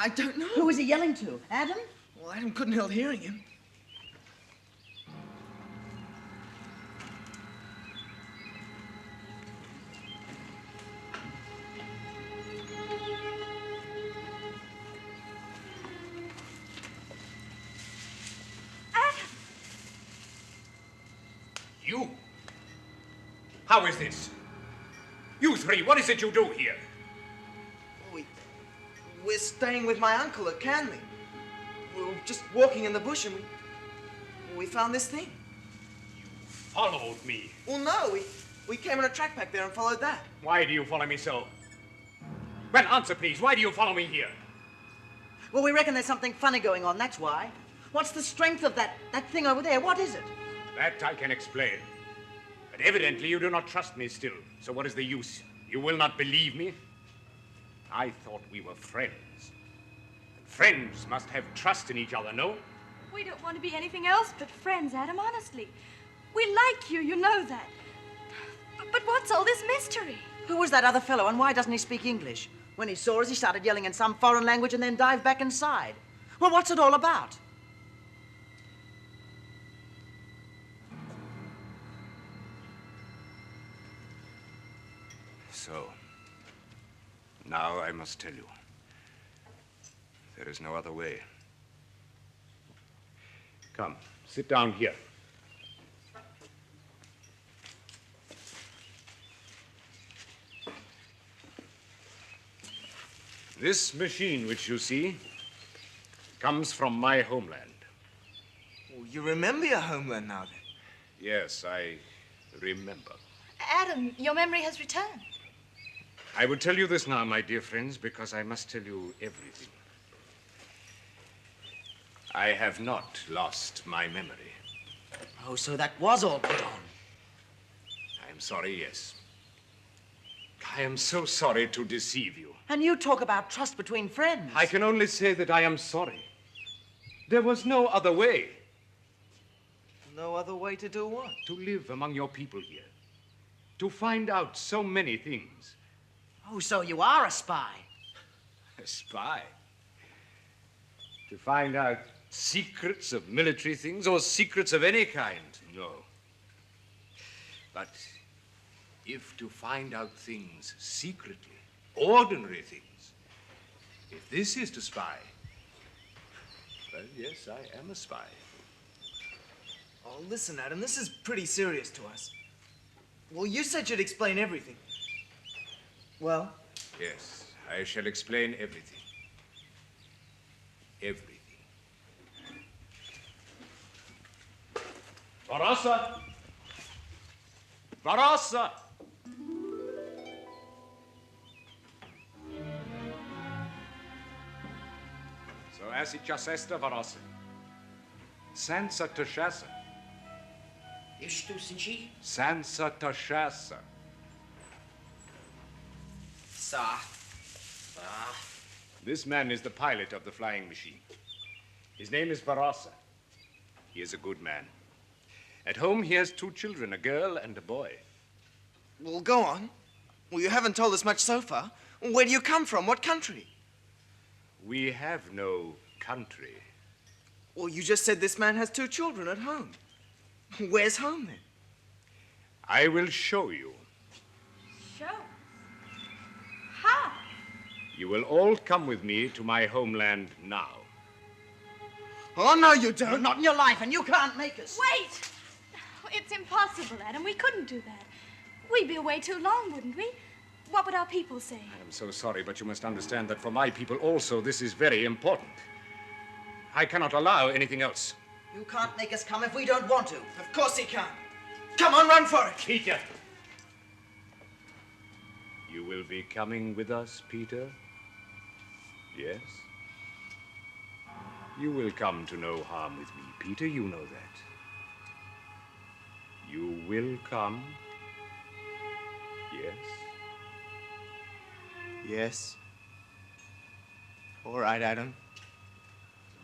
I don't know. Who was he yelling to? Adam? Well, Adam couldn't help hearing him. You? How is this? You three, what is it you do here? We're staying with my uncle at Canley. We were just walking in the bush and we found this thing. You followed me? Well, no, we came on a track back there and followed that. Why do you follow me so? Well, answer, please. Why do you follow me here? Well, we reckon there's something funny going on, that's why. What's the strength of that thing over there? What is it? That I can explain. But evidently you do not trust me still. So what is the use? You will not believe me? I thought we were friends. And friends must have trust in each other, no? We don't want to be anything else but friends, Adam, honestly. We like you, you know that. But what's all this mystery? Who was that other fellow and why doesn't he speak English? When he saw us, he started yelling in some foreign language and then dived back inside. Well, what's it all about? So, now I must tell you. There is no other way. Come, sit down here. This machine which you see comes from my homeland. Well, you remember your homeland now, then? Yes, I remember. Adam, your memory has returned. I will tell you this now, my dear friends, because I must tell you everything. I have not lost my memory. Oh, so that was all put on. I am sorry, yes. I am so sorry to deceive you. And you talk about trust between friends. I can only say that I am sorry. There was no other way. No other way to do what? To live among your people here. To find out so many things. Oh, so you are a spy. A spy? To find out secrets of military things or secrets of any kind? No. But if to find out things secretly, ordinary things, if this is to spy, well, yes, I am a spy. Oh, listen, Adam, this is pretty serious to us. Well, you said you'd explain everything. Well? Yes, I shall explain everything. Everything. Varossa! Varossa! So as it just esta, Varossa. Sansa Toshasa. Isto sinci? Sansa Toshasa. This man is the pilot of the flying machine. His name is Varossa. He is a good man. At home, he has 2 children, a girl and a boy. Well, go on. Well, you haven't told us much so far. Where do you come from? What country? We have no country. Well, you just said this man has 2 children at home. Where's home, then? I will show you. Show? How? You will all come with me to my homeland now. Oh, no, you don't. Not in your life, and you can't make us. Wait! It's impossible, Adam. We couldn't do that. We'd be away too long, wouldn't we? What would our people say? I am so sorry, but you must understand that for my people also, this is very important. I cannot allow anything else. You can't make us come if we don't want to. Of course he can. Come on, run for it. Peter! You will be coming with us, Peter? Yes? You will come to no harm with me, Peter. You know that. You will come? Yes? Yes. All right, Adam.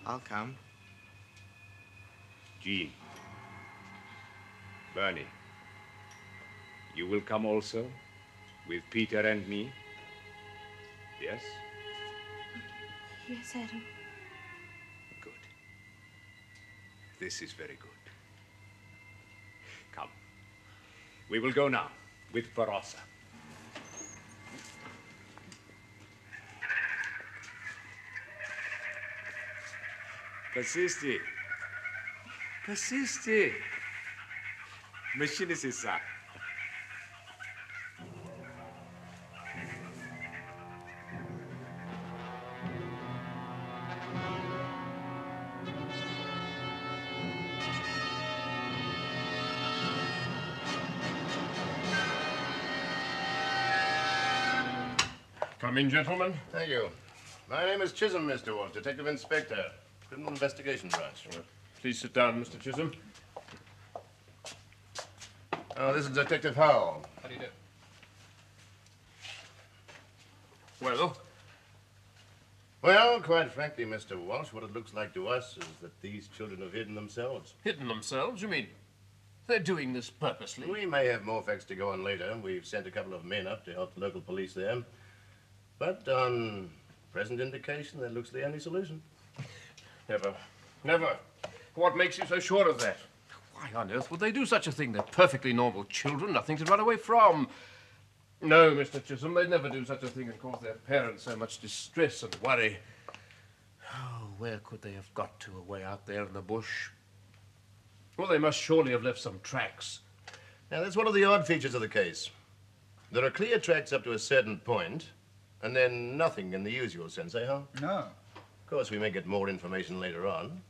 I'll come. Jean. Bernie. You will come also? With Peter and me? Yes? Yes, Adam. Good. This is very good. Come. We will go now with Varossa. Persisti. Persisti. Machine is ça. Come in, gentlemen. Thank you. My name is Chisholm, Mr. Walsh, Detective Inspector, Criminal Investigation Branch. Please sit down, Mr. Chisholm. Oh, this is Detective Howell. How do you do? Well? Well, quite frankly, Mr. Walsh, what it looks like to us is that these children have hidden themselves. Hidden themselves, you mean? They're doing this purposely. We may have more facts to go on later. We've sent a couple of men up to help the local police there. But on present indication, that looks the only solution. Never. Never. What makes you so sure of that? Why on earth would they do such a thing? They're perfectly normal children, nothing to run away from. No, Mr. Chisholm, they'd never do such a thing and cause their parents so much distress and worry. Oh, where could they have got to away out there in the bush? Well, they must surely have left some tracks. Now, that's one of the odd features of the case. There are clear tracks up to a certain point, and then nothing in the usual sense, eh, Hal? No. Of course, we may get more information later on.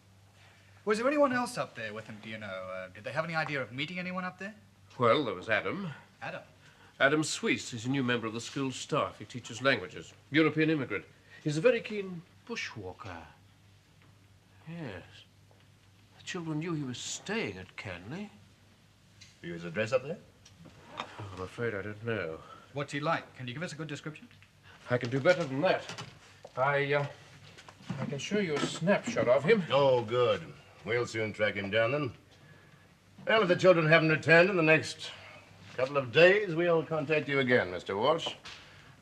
Was there anyone else up there with him, do you know? Did they have any idea of meeting anyone up there? Well, there was Adam. Adam? Adam Swiss is a new member of the school staff. He teaches languages. European immigrant. He's a very keen bushwalker. Yes. The children knew he was staying at Canley. Do you have his address up there? Oh, I'm afraid I don't know. What's he like? Can you give us a good description? I can do better than that. I can show you a snapshot of him. Oh, good. We'll soon track him down then. Well, if the children haven't returned in the next couple of days, we'll contact you again, Mr. Walsh.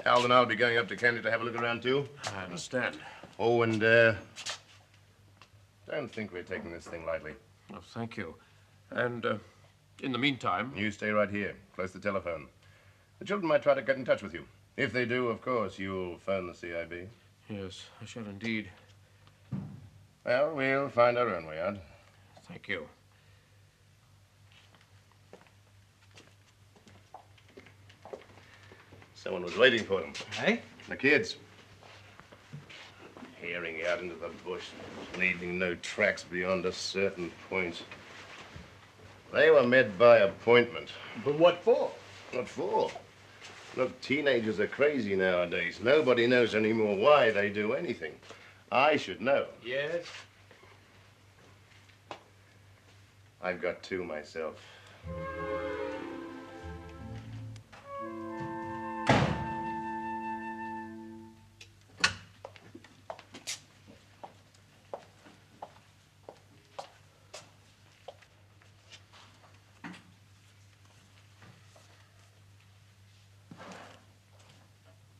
Hal and I'll be going up to Candy to have a look around, too. I understand. Oh, and, don't think we're taking this thing lightly. Oh, thank you. And, in the meantime... You stay right here, close to the telephone. The children might try to get in touch with you. If they do, of course, you'll phone the CIB. Yes, I shall indeed. Well, we'll find our own way out. Thank you. Someone was waiting for them. Hey? The kids. Hearing out into the bush, leaving no tracks beyond a certain point. They were met by appointment. But what for? What for? Look, teenagers are crazy nowadays. Nobody knows anymore why they do anything. I should know. Yes? I've got two myself.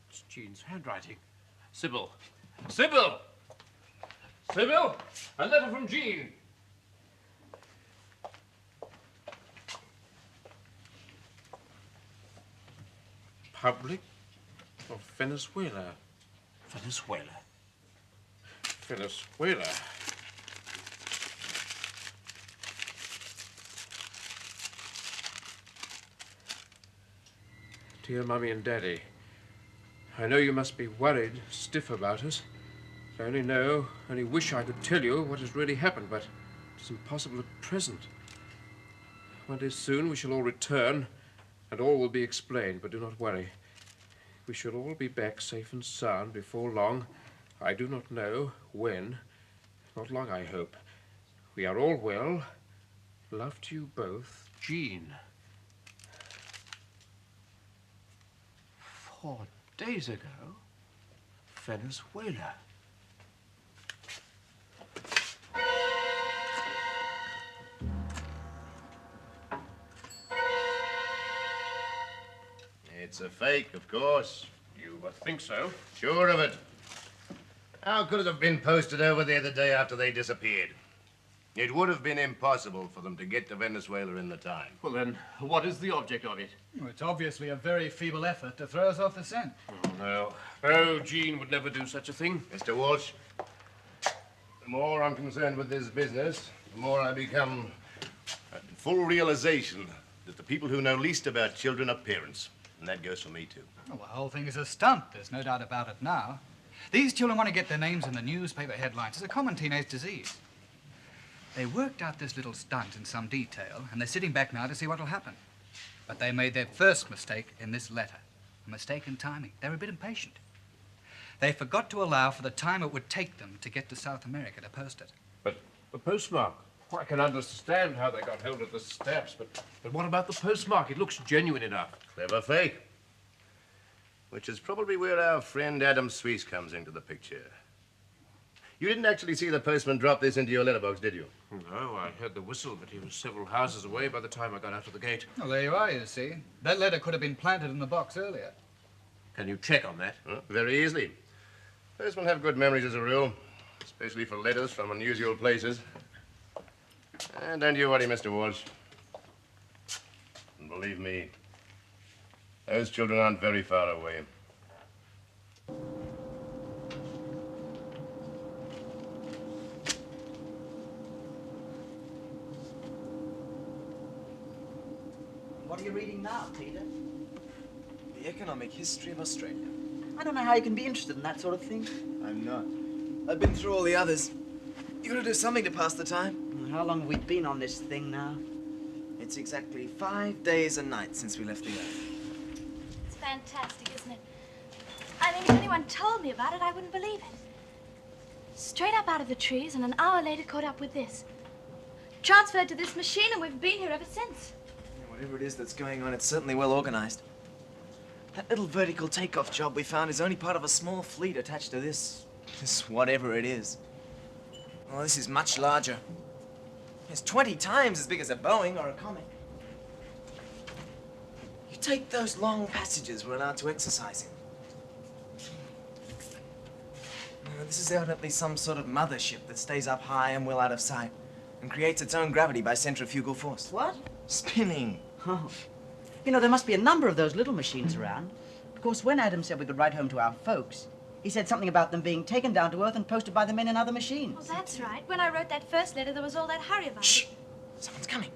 It's Jean's handwriting. Sybil. Sybil! Sybil! A letter from Jean. Public of Venezuela. Venezuela. Venezuela. Dear Mummy and Daddy, I know you must be worried, stiff about us. I only wish I could tell you what has really happened, but it's impossible at present. One day soon we shall all return, and all will be explained, but do not worry. We shall all be back safe and sound before long. I do not know when. Not long, I hope. We are all well. Love to you both, Jean. 4 days ago, Venezuela. It's a fake, of course. You think so? Sure of it. How could it have been posted over there the day after they disappeared? It would have been impossible for them to get to Venezuela in the time. Well, then, what is the object of it? Well, it's obviously a very feeble effort to throw us off the scent. No. Oh, Jean would never do such a thing. Mr. Walsh, the more I'm concerned with this business, the more I become a full realization that the people who know least about children are parents. And that goes for me, too. Well, the whole thing is a stunt. There's no doubt about it now. These children want to get their names in the newspaper headlines. It's a common teenage disease. They worked out this little stunt in some detail, and they're sitting back now to see what'll happen. But they made their first mistake in this letter. A mistake in timing. They were a bit impatient. They forgot to allow for the time it would take them to get to South America to post it. But the postmark. Well, I can understand how they got hold of the stamps, but what about the postmark? It looks genuine enough. Clever fake. Which is probably where our friend Adam Swiss comes into the picture. You didn't actually see the postman drop this into your letterbox, did you? No, I heard the whistle, but he was several houses away by the time I got out of the gate. Well, there you are, you see. That letter could have been planted in the box earlier. Can you check on that? Very easily. Postmen have good memories as a rule, especially for letters from unusual places. And don't you worry, Mr. Walsh. And believe me, those children aren't very far away. What are you reading now, Peter? The economic history of Australia. I don't know how you can be interested in that sort of thing. I'm not. I've been through all the others. You gotta do something to pass the time. How long have we been on this thing now? It's exactly 5 days and nights since we left the Earth. It's fantastic, isn't it? I mean, if anyone told me about it, I wouldn't believe it. Straight up out of the trees, and an hour later caught up with this. Transferred to this machine, and we've been here ever since. Whatever it is that's going on, it's certainly well organized. That little vertical takeoff job we found is only part of a small fleet attached to this whatever it is. Well, this is much larger. It's 20 times as big as a Boeing or a Comet. You take those long passages we're allowed to exercise in. This is evidently some sort of mothership that stays up high and well out of sight and creates its own gravity by centrifugal force. What? Spinning. Oh. You know, there must be a number of those little machines around. Of course, when Adam said we could write home to our folks, he said something about them being taken down to Earth and posted by the men in other machines. Well, that's right. When I wrote that first letter, there was all that hurry about Shh! it. Someone's coming.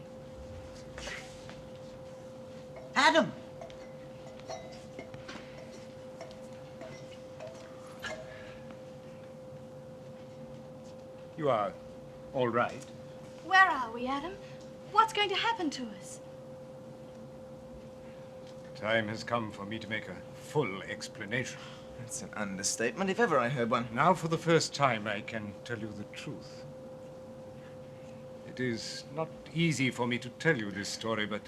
Adam! You are all right. Where are we, Adam? What's going to happen to us? Time has come for me to make a full explanation. That's an understatement, if ever I heard one. Now, for the first time, I can tell you the truth. It is not easy for me to tell you this story, but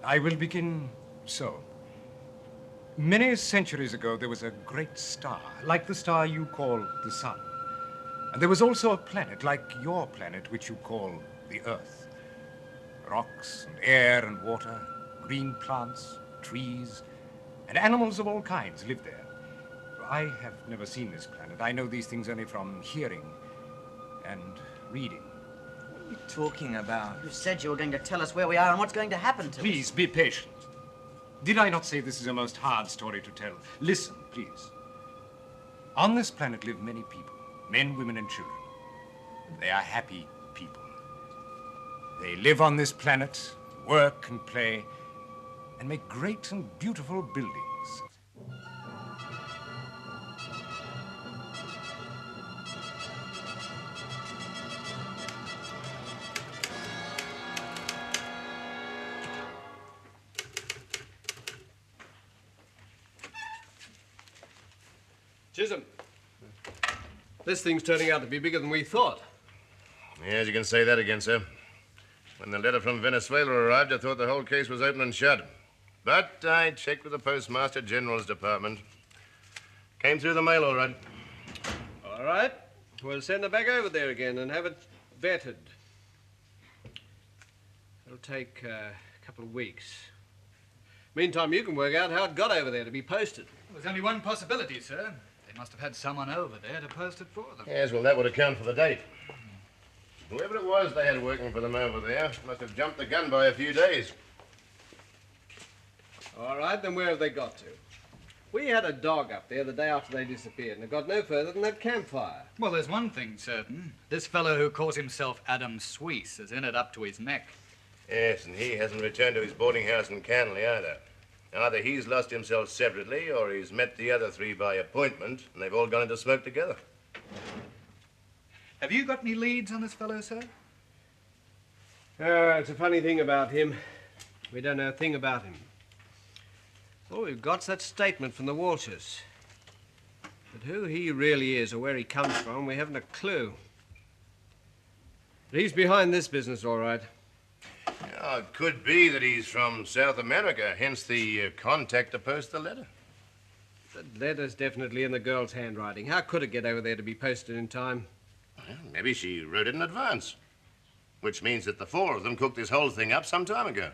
I will begin so. Many centuries ago, there was a great star, like the star you call the sun. And there was also a planet, like your planet, which you call the Earth. Rocks and air and water, green plants, trees, and animals of all kinds lived there. I have never seen this planet. I know these things only from hearing and reading. What are you talking about? You said you were going to tell us where we are and what's going to happen to us. Please, be patient. Did I not say this is a most hard story to tell? Listen, please. On this planet live many people, men, women, and children. They are happy people. They live on this planet, work and play, and make great and beautiful buildings. Chisholm, this thing's turning out to be bigger than we thought. Yes, you can say that again, sir. When the letter from Venezuela arrived, I thought the whole case was open and shut. But I checked with the Postmaster General's department. Came through the mail all right. All right. We'll send it back over there again and have it vetted. It'll take a couple of weeks. Meantime, you can work out how it got over there to be posted. There's only one possibility, sir. They Must have had someone over there to post it for them. Yes, well, that would account for the date. Whoever it was they had working for them over there must have jumped the gun by a few days. All right, then where have they got to? We had a dog up there the day after they disappeared, and it got no further than that campfire. Well, there's one thing certain. This fellow who calls himself Adam Suisse is in it up to his neck. Yes, and he hasn't returned to his boarding house in Canley either. Either he's lost himself separately, or he's met the other three by appointment, and they've all gone into smoke together. Have you got any leads on this fellow, sir? It's a funny thing about him. We don't know a thing about him. All we've got's that statement from the Walshers. But who he really is or where he comes from, we haven't a clue. But he's behind this business, all right. Yeah, it could be that he's from South America, hence the contact to post the letter. The letter's definitely in the girl's handwriting. How could it get over there to be posted in time? Well, maybe she wrote it in advance. Which means that the four of them cooked this whole thing up some time ago.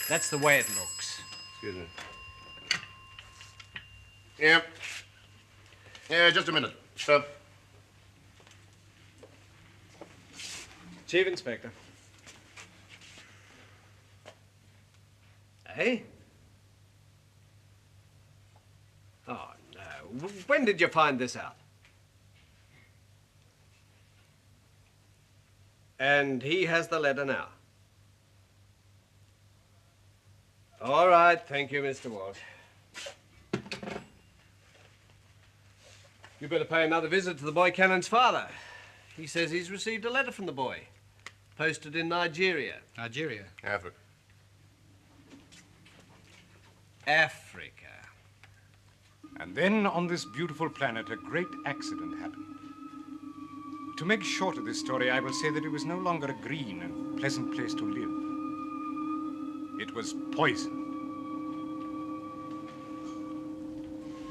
That's the way it looks. Excuse me. Yeah. Yeah, just a minute. Stop. Chief Inspector. Eh? Oh, no. When did you find this out? And he has the letter now. All right, thank you, Mr. Walsh. You better pay another visit to the boy Cannon's father. He says he's received a letter from the boy, posted in Nigeria. Nigeria? Africa. Africa. And then on this beautiful planet, a great accident happened. To make short of this story, I will say that it was no longer a green and pleasant place to live. It was poisoned.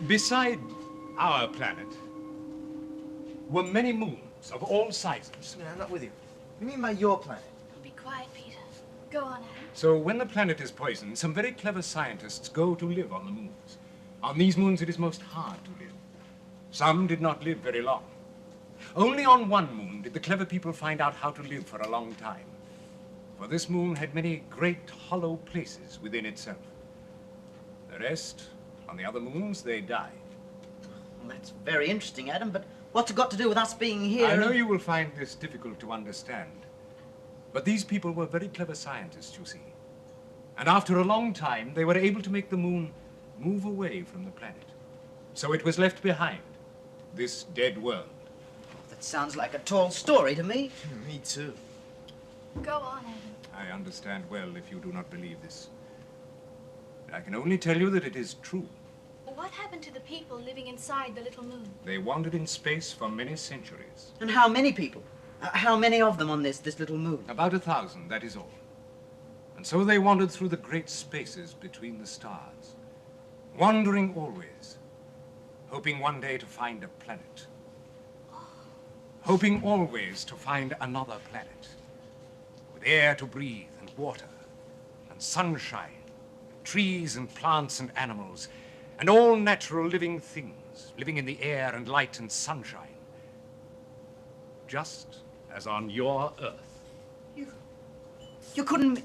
Beside our planet were many moons of all sizes. No, I'm not with you. What do you mean by your planet? Be quiet, Peter. Go on, Adam. So when the planet is poisoned, some very clever scientists go to live on the moons. On these moons, it is most hard to live. Some did not live very long. Only on one moon did the clever people find out how to live for a long time. For this moon had many great hollow places within itself. The rest, on the other moons, they died. Well, that's very interesting, Adam, but what's it got to do with us being here? I know you will find this difficult to understand. But these people were very clever scientists, you see. And after a long time, they were able to make the moon move away from the planet. So it was left behind, this dead world. That sounds like a tall story to me. Me too. Go on, Adam. I understand well if you do not believe this. I can only tell you that it is true. What happened to the people living inside the little moon? They wandered in space for many centuries. And how many people? How many of them on this little moon? About 1,000, that is all. And so they wandered through the great spaces between the stars, wandering always, hoping one day to find a planet. Hoping always to find another planet, with air to breathe and water, and sunshine, trees and plants and animals, and all natural living things living in the air and light and sunshine, just as on your Earth. You couldn't...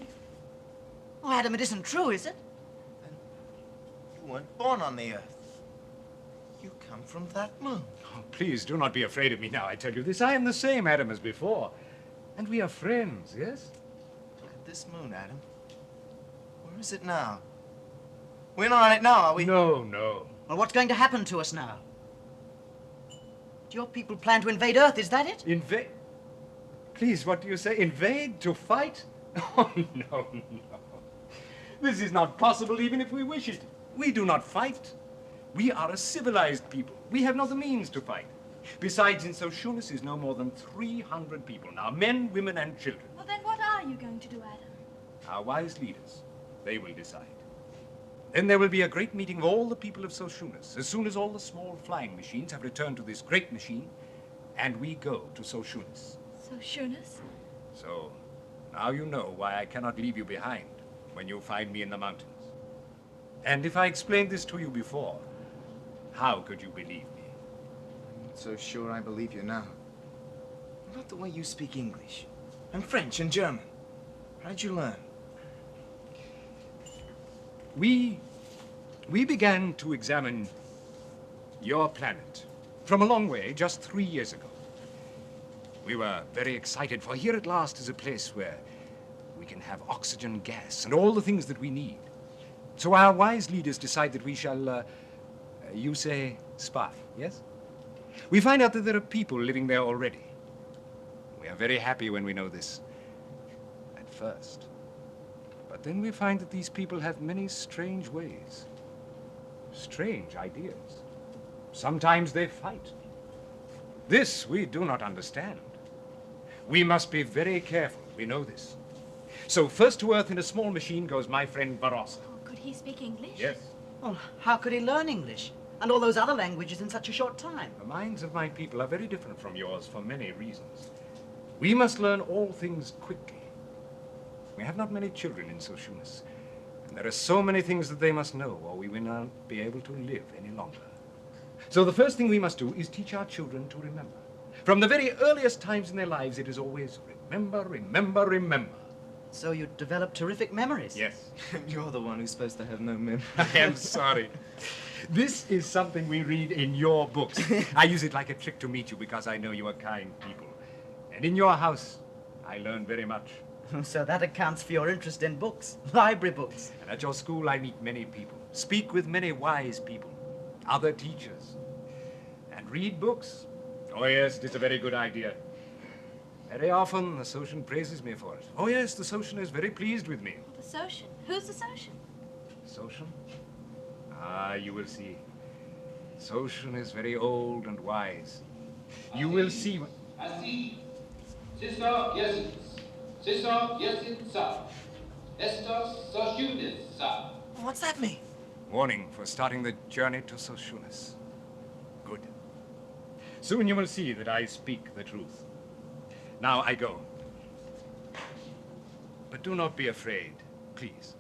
Oh, Adam, it isn't true, is it? You weren't born on the Earth. You come from that moon. Oh, please do not be afraid of me now, I tell you this. I am the same Adam as before. And we are friends, yes? Look at this moon, Adam. Where is it now? We're not on it now, are we? No, no. Well, what's going to happen to us now? Do your people plan to invade Earth, is that it? Invade? Please, what do you say? Invade? To fight? Oh, no, no. This is not possible even if we wish it. We do not fight. We are a civilized people. We have not the means to fight. Besides, in Soshunites is no more than 300 people now, men, women, and children. Well, then what are you going to do, Adam? Our wise leaders, they will decide. Then there will be a great meeting of all the people of Soshunites, as soon as all the small flying machines have returned to this great machine, and we go to Soshunites. Soshunites? So, now you know why I cannot leave you behind when you find me in the mountains. And if I explained this to you before, How could you believe me? I'm not so sure I believe you now. What about the way you speak English? And French and German? How did you learn? We began to examine your planet from a long way just 3 years ago. We were very excited, for here at last is a place where we can have oxygen gas and all the things that we need. So our wise leaders decide that we shall, you say, spy, yes? We find out that there are people living there already. We are very happy when we know this at first. But then we find that these people have many strange ways, strange ideas. Sometimes they fight. This we do not understand. We must be very careful, we know this. So first to Earth in a small machine goes my friend Varossa. Oh, could he speak English? Yes. Well, how could he learn English and all those other languages in such a short time? The minds of my people are very different from yours for many reasons. We must learn all things quickly. We have not many children in Soshunites, and there are so many things that they must know, or we will not be able to live any longer. So the first thing we must do is teach our children to remember. From the very earliest times in their lives, it is always remember, remember, remember. So you develop terrific memories. Yes. You're the one who's supposed to have no memory. I am sorry. This is something we read in your books. I use it like a trick to meet you because I know you are kind people. And in your house, I learn very much. So that accounts for your interest in books, library books. And at your school, I meet many people, speak with many wise people, other teachers, and read books. Oh, yes, it is a very good idea. Very often, the Socian praises me for it. Oh, yes, the Socian is very pleased with me. The Socian? Who's the Socian? Socian? Ah, you will see. Socian is very old and wise. You will see. Así. Sister, yes, Sister, yes, sir. Estos Soshunites, sir. What's that mean? Warning for starting the journey to Soshunites. Good. Soon you will see that I speak the truth. Now I go. But do not be afraid, please.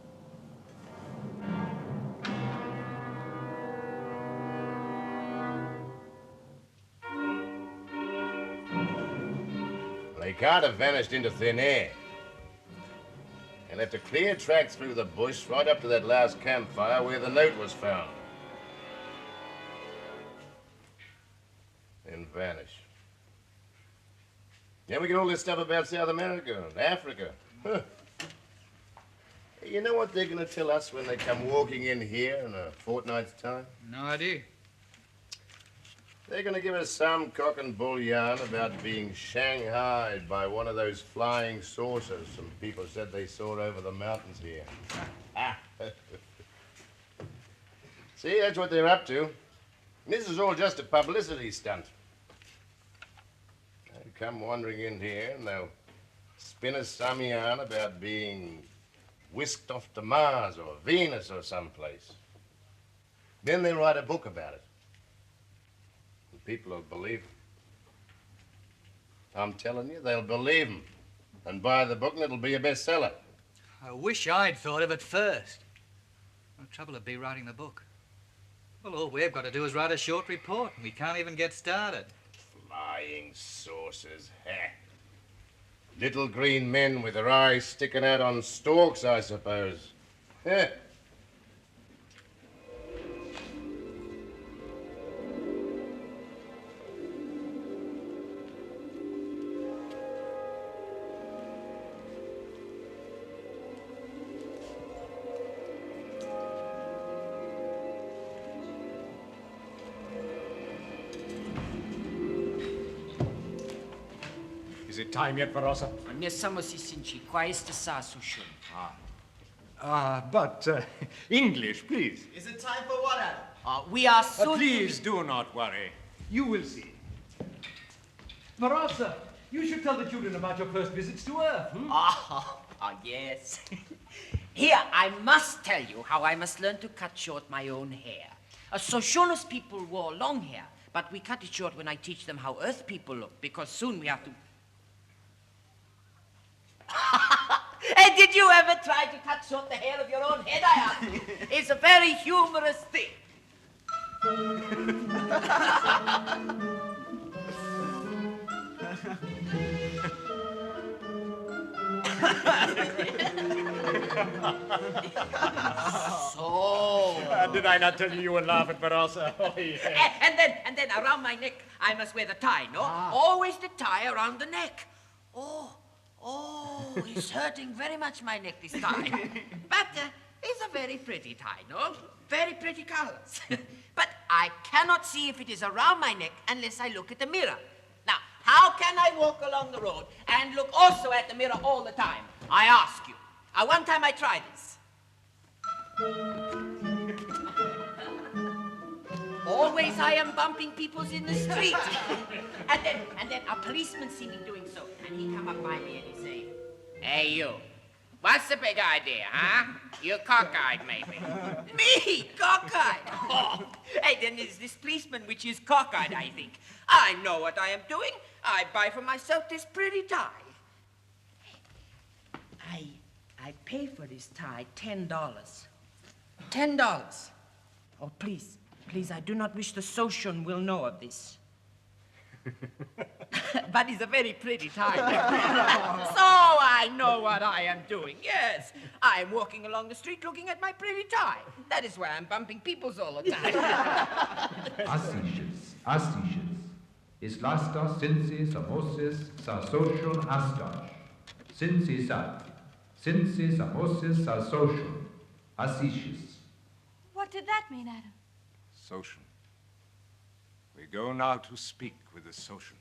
They can't have vanished into thin air. They left a clear track through the bush right up to that last campfire where the note was found. Then vanish. Then we get all this stuff about South America and Africa. Huh. You know what they're going to tell us when they come walking in here in a fortnight's time? No idea. They're going to give us some cock and bull yarn about being shanghaied by one of those flying saucers some people said they saw over the mountains here. See, that's what they're up to. And this is all just a publicity stunt. They'll come wandering in here and they'll spin us some yarn about being whisked off to Mars or Venus or someplace. Then they'll write a book about it. People will believe them. I'm telling you, they'll believe them and buy the book and it'll be a bestseller. I wish I'd thought of it first. No trouble would be writing the book. Well, all we've got to do is write a short report and we can't even get started. Flying saucers, heh. Little green men with their eyes sticking out on stalks, I suppose. Heh. Is it time yet, Varossa? Ne samo si sinci, qua este sa Soshun. But English, please. Is it time for what, Adam? We are so... Please do not worry. You will see. Varossa, you should tell the children about your first visits to Earth. Yes. Here, I must tell you how I must learn to cut short my own hair. Soshunus people wore long hair, but we cut it short when I teach them how Earth people look, because soon we have to... Hey, did you ever try to cut short the hair of your own head, I ask you? It's a very humorous thing. Did I not tell you you would laugh at Varossa? Oh, yeah. And then around my neck, I must wear the tie, no? Always the tie around the neck. Oh, it's hurting very much, my neck, this tie. But it's a very pretty tie, no? Very pretty colors. But I cannot see if it is around my neck unless I look at the mirror. Now, how can I walk along the road and look also at the mirror all the time? I ask you. One time I tried this. Always I am bumping people in the street. and then a policeman see me doing so, and he come up by me and he say, "Hey, you, what's the big idea, huh? You're cockeyed, maybe." Me, cockeyed? Oh, hey, then there's this policeman which is cockeyed, I think. I know what I am doing. I buy for myself this pretty tie. I pay for this tie $10. $10. Oh, please, I do not wish the Soshun will know of this. But it's a very pretty tie. So I know what I am doing, yes. I am walking along the street looking at my pretty tie. That is why I'm bumping peoples all the time. Asíches. Islastas, Sinsis, Amoses, Sa Soshun, Astash. Sinsis, Amoses, Sa Soshun, Asíches. What did that mean, Adam? Soshun. We go now to speak with the Soshun.